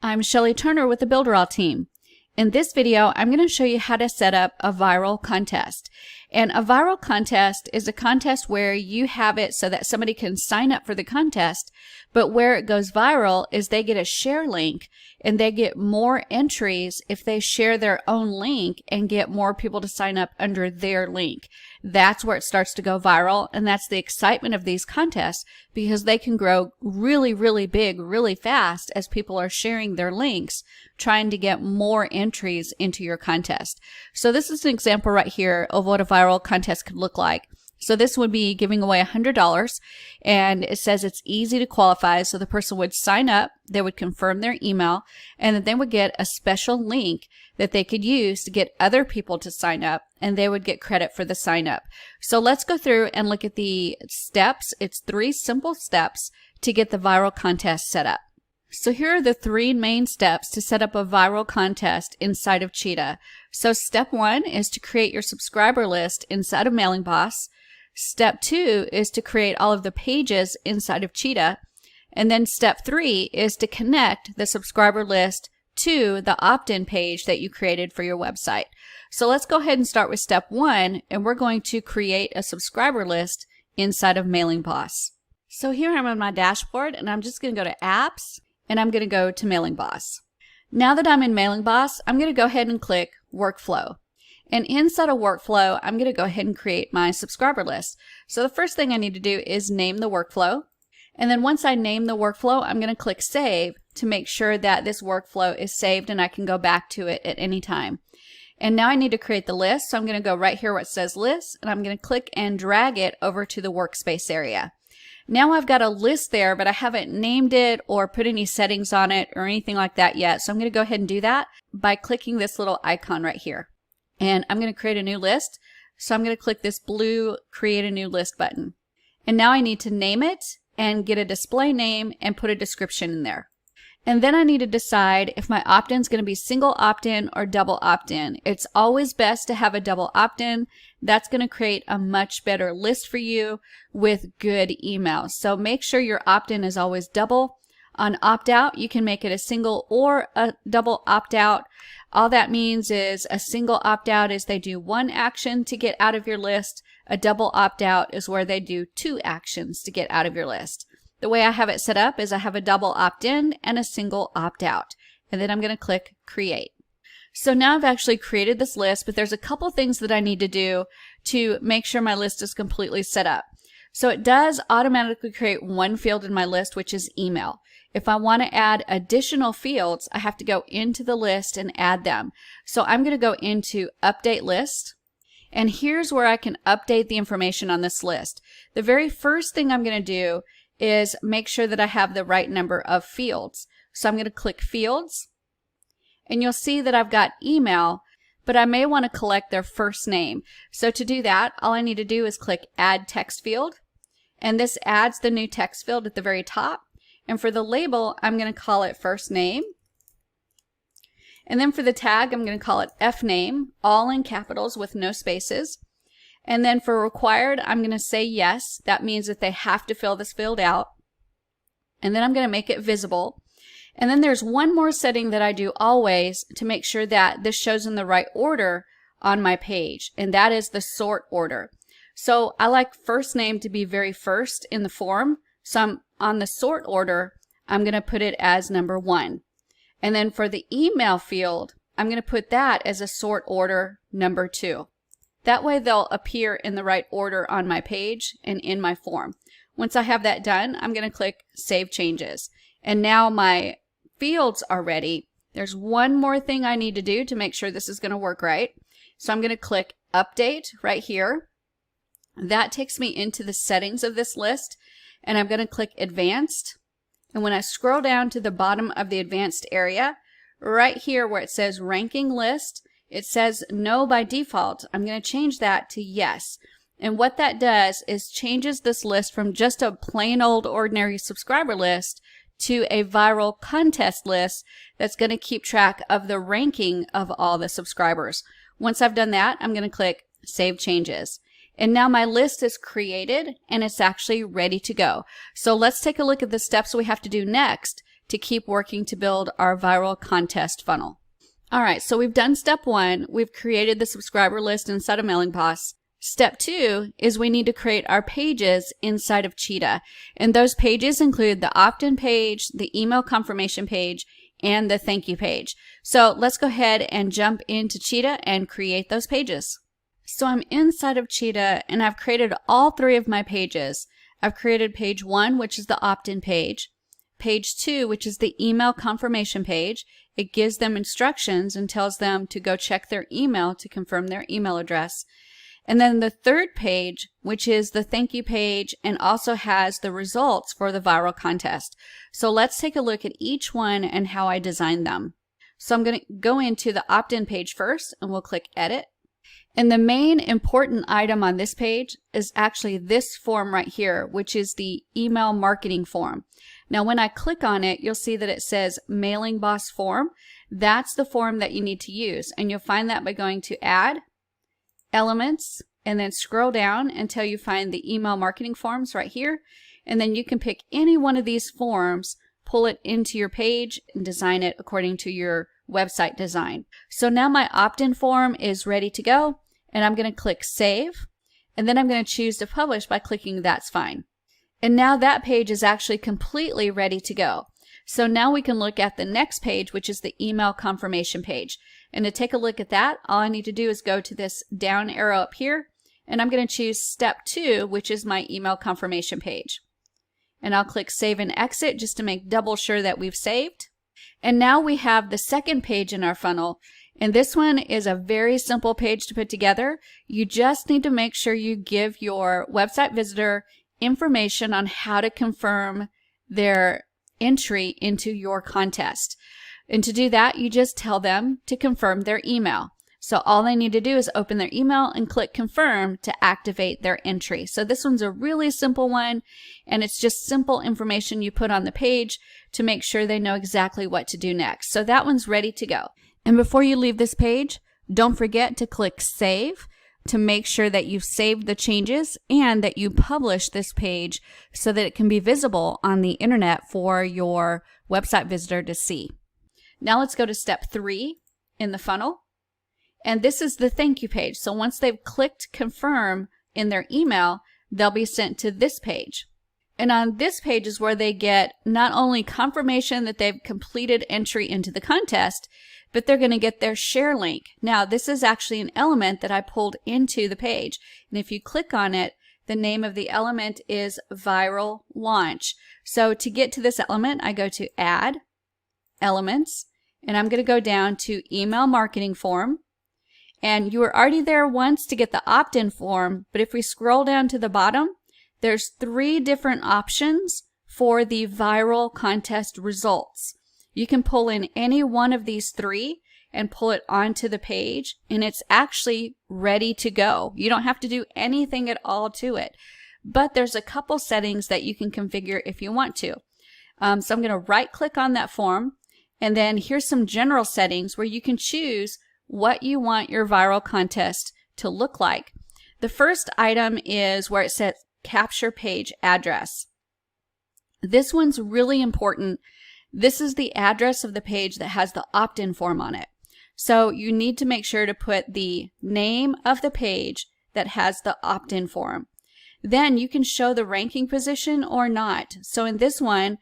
I'm Shelly Turner with the Builderall team. In this video, I'm going to show you how to set up a viral contest. And a viral contest is a contest where you have it so that somebody can sign up for the contest, but where it goes viral is they get a share link and they get more entries if they share their own link and get more people to sign up under their link. That's where it starts to go viral, and that's the excitement of these contests because they can grow really, really big, really fast as people are sharing their links, trying to get more entries into your contest. So this is an example right here of what a viral contest could look like. So this would be giving away $100, and it says it's easy to qualify. So the person would sign up, they would confirm their email, and then they would get a special link that they could use to get other people to sign up, and they would get credit for the sign up. So let's go through and look at the steps. It's 3 simple steps to get the viral contest set up. So here are the 3 main steps to set up a viral contest inside of Cheetah. So step 1 is to create your subscriber list inside of Mailing Boss. Step 2 is to create all of the pages inside of Cheetah. And then step 3 is to connect the subscriber list to the opt-in page that you created for your website. So let's go ahead and start with step 1, and we're going to create a subscriber list inside of Mailing Boss. So here I'm on my dashboard, and I'm just going to go to Apps, and I'm going to go to Mailing Boss. Now that I'm in Mailing Boss, I'm going to go ahead and click Workflow. And inside of Workflow, I'm going to go ahead and create my subscriber list. So the first thing I need to do is name the workflow. And then once I name the workflow, I'm going to click Save to make sure that this workflow is saved and I can go back to it at any time. And now I need to create the list. So I'm going to go right here where it says List, and I'm going to click and drag it over to the workspace area. Now I've got a list there, but I haven't named it or put any settings on it or anything like that yet. So I'm going to go ahead and do that by clicking this little icon right here. And I'm going to create a new list. So I'm going to click this blue Create a New List button. And now I need to name it and get a display name and put a description in there. And then I need to decide if my opt-in is going to be single opt-in or double opt-in. It's always best to have a double opt-in. That's going to create a much better list for you with good emails. So make sure your opt-in is always double. On opt-out, you can make it a single or a double opt-out. All that means is a single opt-out is they do 1 action to get out of your list. A double opt-out is where they do 2 actions to get out of your list. The way I have it set up is I have a double opt-in and a single opt-out. And then I'm going to click Create. So now I've actually created this list, but there's a couple things that I need to do to make sure my list is completely set up. So it does automatically create 1 field in my list, which is email. If I want to add additional fields, I have to go into the list and add them. So I'm going to go into Update List. And here's where I can update the information on this list. The very first thing I'm going to do is make sure that I have the right number of fields. So I'm going to click Fields. And you'll see that I've got email, but I may want to collect their first name. So to do that, all I need to do is click Add Text Field. And this adds the new text field at the very top. And for the label, I'm going to call it first name. And then for the tag, I'm going to call it FName, all in capitals with no spaces. And then for required, I'm going to say yes. That means that they have to fill this field out. And then I'm going to make it visible. And then there's one more setting that I do always to make sure that this shows in the right order on my page, and that is the sort order. So I like first name to be very first in the form. So I'm on the sort order, I'm going to put it as number 1. And then for the email field, I'm going to put that as a sort order number 2. That way they'll appear in the right order on my page and in my form. Once I have that done, I'm going to click Save Changes. And now my fields are ready. There's one more thing I need to do to make sure this is going to work right. So I'm going to click Update right here. That takes me into the settings of this list. And I'm going to click Advanced. And when I scroll down to the bottom of the Advanced area, right here where it says Ranking List, it says No by default. I'm going to change that to Yes. And what that does is changes this list from just a plain old ordinary subscriber list to a viral contest list that's going to keep track of the ranking of all the subscribers. Once I've done that, I'm going to click Save Changes. And now my list is created and it's actually ready to go. So let's take a look at the steps we have to do next to keep working to build our viral contest funnel. All right, so we've done step 1. We've created the subscriber list inside of MailingBoss. Step 2 is we need to create our pages inside of Cheetah. And those pages include the opt-in page, the email confirmation page, and the thank you page. So let's go ahead and jump into Cheetah and create those pages. So I'm inside of Cheetah and I've created all 3 of my pages. I've created page 1, which is the opt-in page. Page 2, which is the email confirmation page. It gives them instructions and tells them to go check their email to confirm their email address. And then the 3rd page, which is the thank you page, and also has the results for the viral contest. So let's take a look at each one and how I designed them. So I'm going to go into the opt-in page first and we'll click edit. And the main important item on this page is actually this form right here, which is the email marketing form. Now when I click on it, you'll see that it says MailingBoss form. That's the form that you need to use. And you'll find that by going to add, elements, and then scroll down until you find the email marketing forms right here. And then you can pick any one of these forms, pull it into your page, and design it according to your website design. So now my opt-in form is ready to go, and I'm going to click save, and then I'm going to choose to publish by clicking that's fine. And now that page is actually completely ready to go. So now we can look at the next page, which is the email confirmation page. And to take a look at that, all I need to do is go to this down arrow up here, and I'm going to choose step 2, which is my email confirmation page. And I'll click save and exit just to make double sure that we've saved. And now we have the second page in our funnel. And this one is a very simple page to put together. You just need to make sure you give your website visitor information on how to confirm their entry into your contest. And to do that, you just tell them to confirm their email. So all they need to do is open their email and click confirm to activate their entry. So this one's a really simple one, and it's just simple information you put on the page to make sure they know exactly what to do next. So that one's ready to go. And before you leave this page, don't forget to click save to make sure that you've saved the changes and that you publish this page so that it can be visible on the internet for your website visitor to see. Now let's go to step 3 in the funnel. And this is the thank you page. So once they've clicked confirm in their email, they'll be sent to this page. And on this page is where they get not only confirmation that they've completed entry into the contest, but they're going to get their share link. Now, this is actually an element that I pulled into the page. And if you click on it, the name of the element is Viral Launch. So to get to this element, I go to Add, Elements, and I'm going to go down to Email Marketing Form. And you were already there once to get the opt-in form, but if we scroll down to the bottom, there's 3 different options for the viral contest results. You can pull in any one of these 3 and pull it onto the page, and it's actually ready to go. You don't have to do anything at all to it, but there's a couple settings that you can configure if you want to. So I'm going to right click on that form, and then here's some general settings where you can choose what you want your viral contest to look like. The first item is where it says capture page address. This one's really important. This is the address of the page that has the opt-in form on it. So you need to make sure to put the name of the page that has the opt-in form. Then you can show the ranking position or not. So in this one,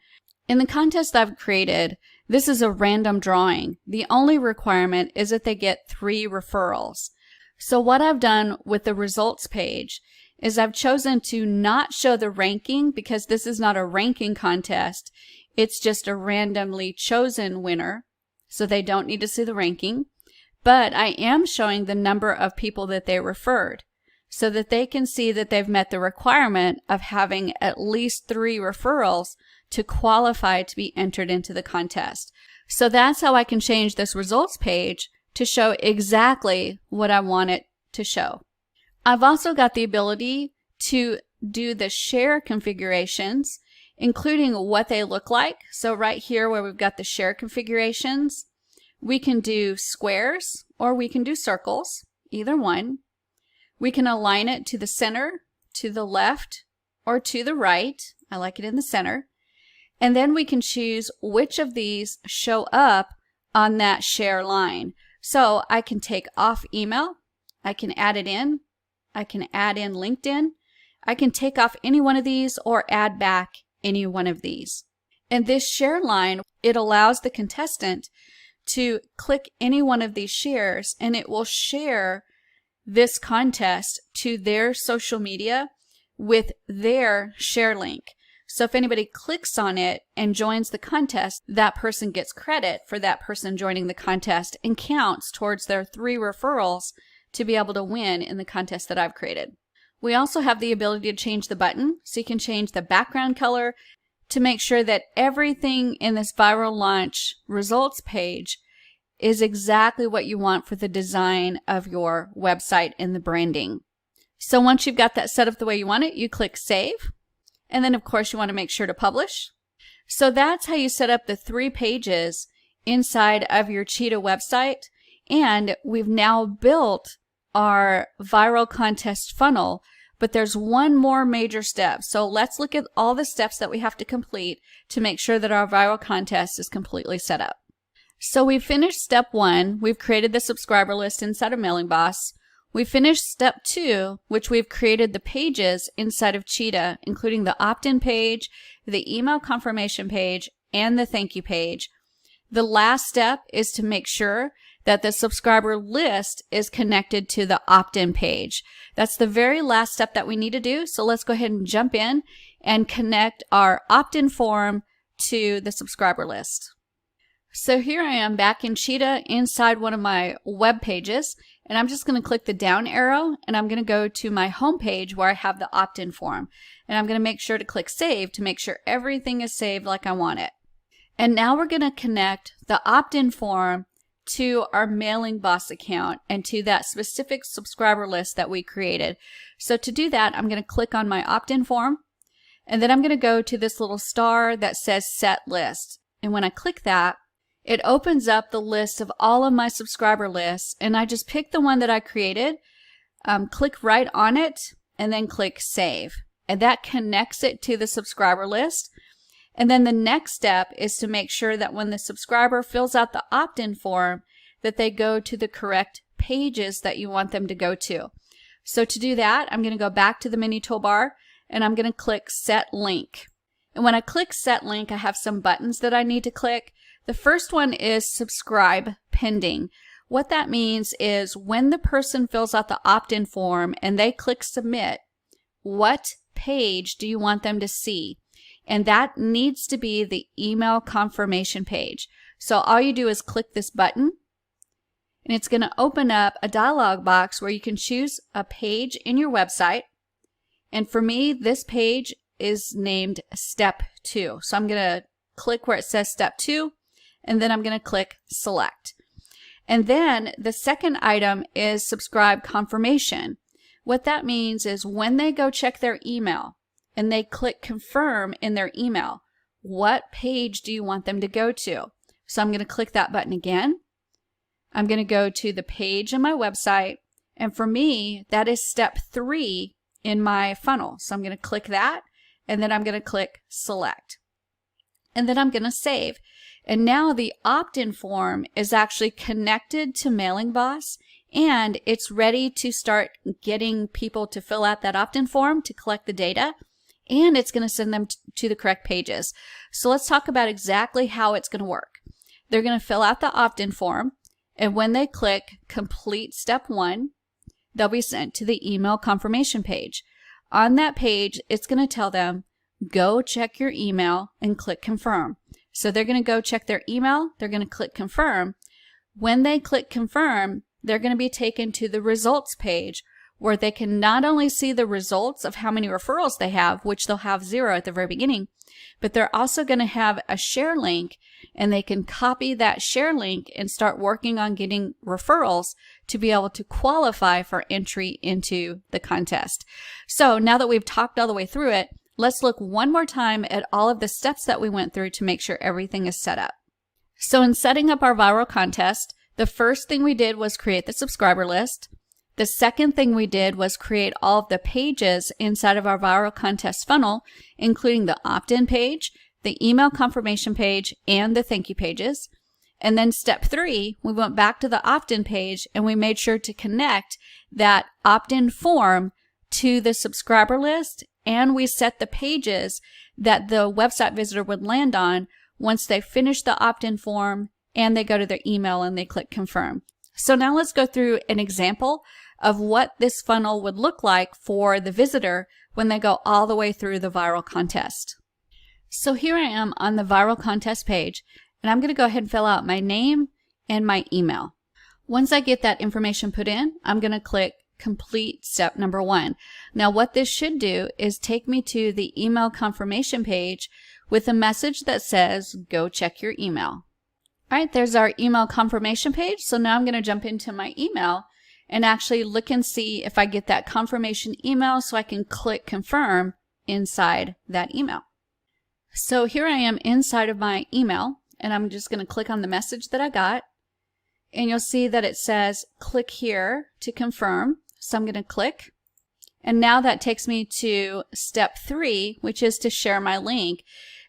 in the contest I've created, this is a random drawing. The only requirement is that they get 3 referrals. So what I've done with the results page is I've chosen to not show the ranking because this is not a ranking contest. It's just a randomly chosen winner, so they don't need to see the ranking. But I am showing the number of people that they referred so that they can see that they've met the requirement of having at least 3 referrals to qualify to be entered into the contest. So that's how I can change this results page to show exactly what I want it to show. I've also got the ability to do the share configurations, including what they look like. So right here where we've got the share configurations, we can do squares or we can do circles, either one. We can align it to the center, to the left, or to the right. I like it in the center. And then we can choose which of these show up on that share line. So I can take off email, I can add it in, I can add in LinkedIn, I can take off any one of these or add back any one of these. And this share line, it allows the contestant to click any one of these shares and it will share this contest to their social media with their share link. So if anybody clicks on it and joins the contest, that person gets credit for that person joining the contest and counts towards their 3 referrals to be able to win in the contest that I've created. We also have the ability to change the button, so you can change the background color to make sure that everything in this viral launch results page is exactly what you want for the design of your website and the branding. So once you've got that set up the way you want it, you click Save. And then of course you want to make sure to publish. So that's how you set up the 3 pages inside of your Cheetah website. And we've now built our viral contest funnel, but there's one more major step. So let's look at all the steps that we have to complete to make sure that our viral contest is completely set up. So we've finished step 1. We've created the subscriber list inside of Mailing Boss. We finished step 2, which we've created the pages inside of Cheetah, including the opt-in page, the email confirmation page, and the thank you page. The last step is to make sure that the subscriber list is connected to the opt-in page. That's the very last step that we need to do. So let's go ahead and jump in and connect our opt-in form to the subscriber list. So here I am back in Cheetah inside one of my web pages, and I'm just going to click the down arrow and I'm going to go to my home page where I have the opt-in form. And I'm going to make sure to click Save to make sure everything is saved like I want it. And now we're going to connect the opt-in form to our Mailing Boss account and to that specific subscriber list that we created. So to do that, I'm going to click on my opt-in form, and then I'm going to go to this little star that says Set List. And when I click that, it opens up the list of all of my subscriber lists, and I just pick the one that I created, click right on it, and then click Save. And that connects it to the subscriber list. And then the next step is to make sure that when the subscriber fills out the opt-in form, that they go to the correct pages that you want them to go to. So to do that, I'm going to go back to the menu toolbar and I'm going to click Set Link. And when I click Set Link, I have some buttons that I need to click. The first one is Subscribe Pending. What that means is when the person fills out the opt-in form and they click Submit, what page do you want them to see? And that needs to be the email confirmation page. So all you do is click this button, and it's going to open up a dialog box where you can choose a page in your website. And for me, this page is named Step 2. So I'm going to click where it says Step 2, and then I'm going to click Select. And then the second item is Subscribe Confirmation. What that means is when they go check their email, and they click confirm in their email, what page do you want them to go to? So I'm going to click that button again. I'm going to go to the page on my website. And for me, that is step 3 in my funnel. So I'm going to click that, and then I'm going to click select. And then I'm going to save. And now the opt-in form is actually connected to Mailing Boss, and it's ready to start getting people to fill out that opt-in form to collect the data. And it's going to send them to the correct pages. So let's talk about exactly how it's going to work. They're going to fill out the opt-in form, and when they click complete step 1, they'll be sent to the email confirmation page. On that page, it's going to tell them, go check your email and click confirm. So they're going to go check their email, they're going to click confirm. When they click confirm, they're going to be taken to the results page, where they can not only see the results of how many referrals they have, which they'll have 0 at the very beginning, but they're also going to have a share link, and they can copy that share link and start working on getting referrals to be able to qualify for entry into the contest. So now that we've talked all the way through it, let's look one more time at all of the steps that we went through to make sure everything is set up. So in setting up our viral contest, the first thing we did was create the subscriber list. The second thing we did was create all of the pages inside of our viral contest funnel, including the opt-in page, the email confirmation page, and the thank you pages. And then step 3, we went back to the opt-in page and we made sure to connect that opt-in form to the subscriber list, and we set the pages that the website visitor would land on once they finish the opt-in form and they go to their email and they click confirm. So now let's go through an example of what this funnel would look like for the visitor when they go all the way through the viral contest. So here I am on the viral contest page, and I'm going to go ahead and fill out my name and my email. Once I get that information put in, I'm going to click complete step number 1. Now what this should do is take me to the email confirmation page with a message that says, go check your email. All right, there's our email confirmation page. So now I'm going to jump into my email and actually look and see if I get that confirmation email so I can click confirm inside that email. So here I am inside of my email, and I'm just going to click on the message that I got, and you'll see that it says click here to confirm. So I'm going to click, and now that takes me to step 3, which is to share my link.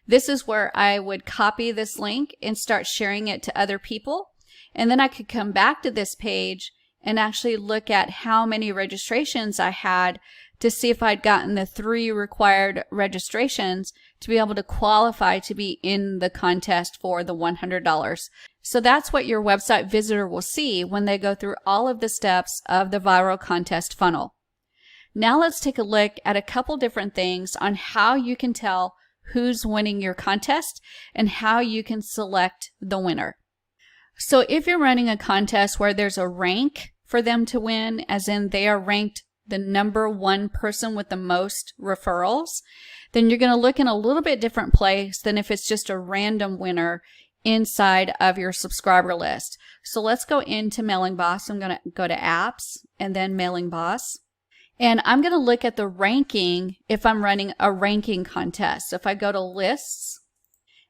This is where I would copy this link and start sharing it to other people, and then I could come back to this page and actually look at how many registrations I had to see if I'd gotten the 3 required registrations to be able to qualify to be in the contest for the $100. So that's what your website visitor will see when they go through all of the steps of the viral contest funnel. Now let's take a look at a couple different things on how you can tell who's winning your contest and how you can select the winner. So if you're running a contest where there's a rank for them to win, as in they are ranked the number 1 person with the most referrals, then you're going to look in a little bit different place than if it's just a random winner inside of your subscriber list. So let's go into Mailing Boss. I'm going to go to Apps and then Mailing Boss. And I'm going to look at the ranking if I'm running a ranking contest. So if I go to Lists,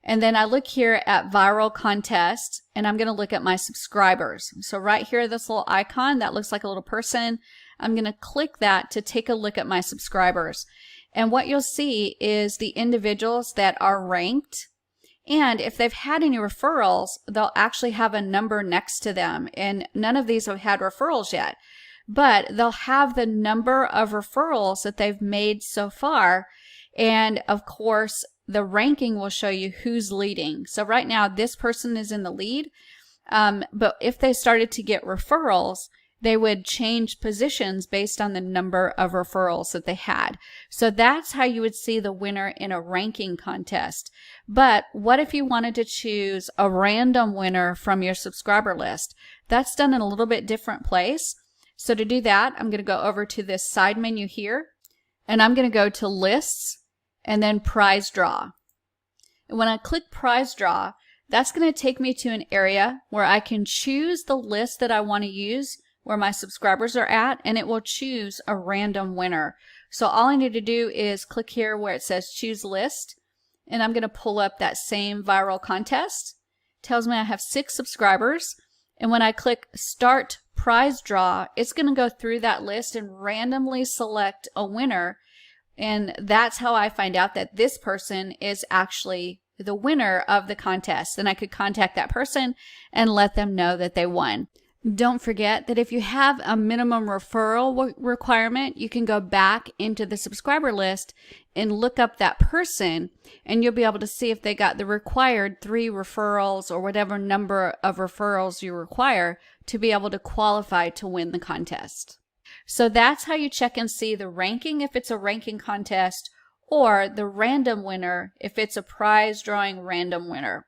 and then I look here at Viral Contest, and I'm going to look at my subscribers. So right here, this little icon that looks like a little person, I'm going to click that to take a look at my subscribers. And what you'll see is the individuals that are ranked. And if they've had any referrals, they'll actually have a number next to them. And none of these have had referrals yet. But they'll have the number of referrals that they've made so far. And of course, the ranking will show you who's leading. So right now, this person is in the lead. But if they started to get referrals, they would change positions based on the number of referrals that they had. So that's how you would see the winner in a ranking contest. But what if you wanted to choose a random winner from your subscriber list? That's done in a little bit different place. So to do that, I'm going to go over to this side menu here, and I'm going to go to Lists and then Prize Draw. And when I click Prize Draw, that's going to take me to an area where I can choose the list that I want to use, where my subscribers are at, and it will choose a random winner. So all I need to do is click here where it says Choose List, and I'm going to pull up that same viral contest. It tells me I have 6 subscribers, and when I click Start Prize Draw, it's going to go through that list and randomly select a winner, and that's how I find out that this person is actually the winner of the contest. Then I could contact that person and let them know that they won. Don't forget that if you have a minimum referral requirement, you can go back into the subscriber list and look up that person, and you'll be able to see if they got the required 3 referrals or whatever number of referrals you require to be able to qualify to win the contest. So that's how you check and see the ranking if it's a ranking contest, or the random winner if it's a prize drawing random winner.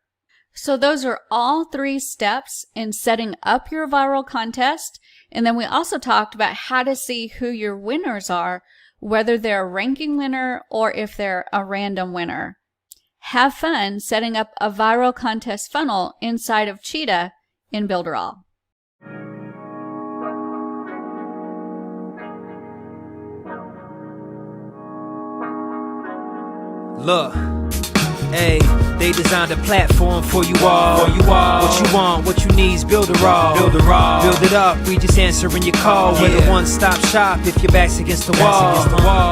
So those are all 3 steps in setting up your viral contest. And then we also talked about how to see who your winners are, whether they're a ranking winner or if they're a random winner. Have fun setting up a viral contest funnel inside of Cheetah in Builderall. Look, Hey, they designed a platform for you all. What you want, what you need's Builderall. Build it up, we just answering your call. We're the one-stop shop if your back's against the wall.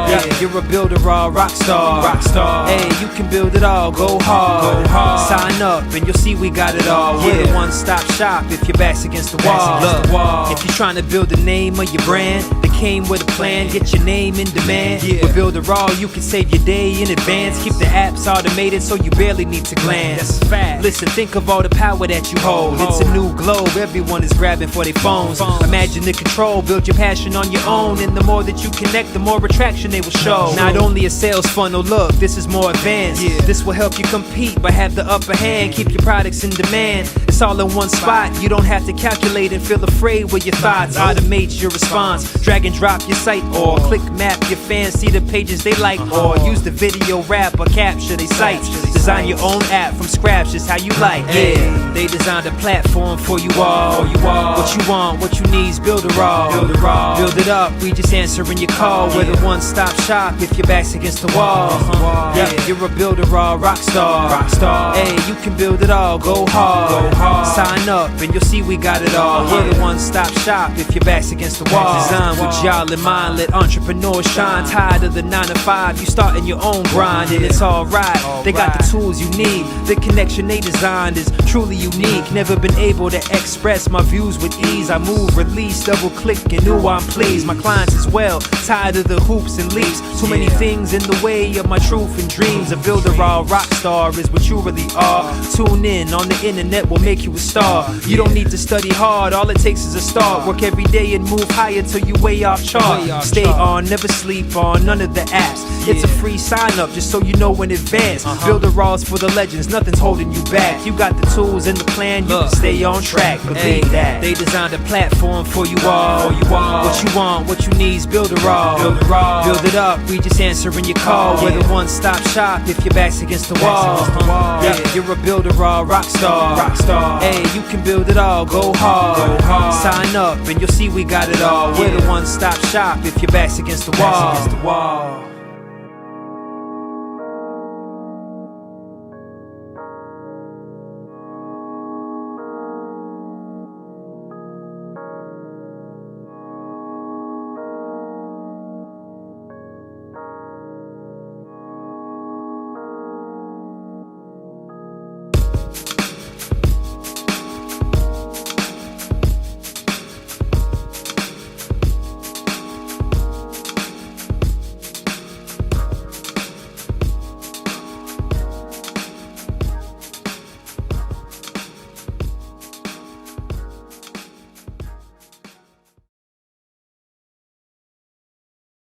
Yeah, you're a Builderall rock star. Hey, you can build it all, go hard. Sign up and you'll see we got it all. We're the one-stop shop if your back's against the wall. If you're trying to build the name of your brand that came with a plan, get your name in demand. With Builderall, you can save your day in advance. Keep the apps automated so you barely need to glance. Listen, think of all the power that you hold. It's a new globe, everyone is grabbing for their phones. Imagine the control, build your passion on your own. And the more that you connect, the more attraction they will show. Not only a sales funnel, look, this is more advanced. This will help you compete, but have the upper hand. Keep your products in demand. It's all in one spot. You don't have to calculate and feel afraid with your thoughts. Automate your response. Drag and drop your site or click map your fans. See the pages they like or use the video rap or capture they sites. Design your own app from scratch, just how you like. Yeah, they designed a platform for you all. What you want, what you need's Builderall. Build it up, we just answering your call. We're the one-stop shop if your back's against the wall. Yeah, you're a Builderall rock star. Hey, you can build it all, go hard. Sign up and you'll see we got it all. We're the one-stop shop if your back's against the wall. Design with y'all in mind, let entrepreneurs shine. Tired of the 9 to 5, you starting your own grind and it's alright. They got the tools you need. The connection they designed is truly unique. Never been able to express my views with ease. I move, release, double click and ooh, I'm pleased. My clients as well, tired of the hoops and leaps. Too many things in the way of my truth and dreams. A Builderall rock star is what you really are. Tune in on the internet will make you a star. You don't need to study hard, all it takes is a start. Work every day and move higher till you way off chart. Stay on, never sleep on none of the apps. It's a free sign up just so you know in advance. Builderall's for the legends, nothing's holding you back. You got the tools and the plan, you can stay on track. Believe that. They designed a platform for you all. What you want, what you need's Builderall. Build it up, we just answering your call. We're the one-stop shop if your back's against the wall. Yeah, you're a Builderall rock star. Hey, you can build it all, go hard. Sign up and you'll see we got it all. We're the one-stop shop if your back's against the wall.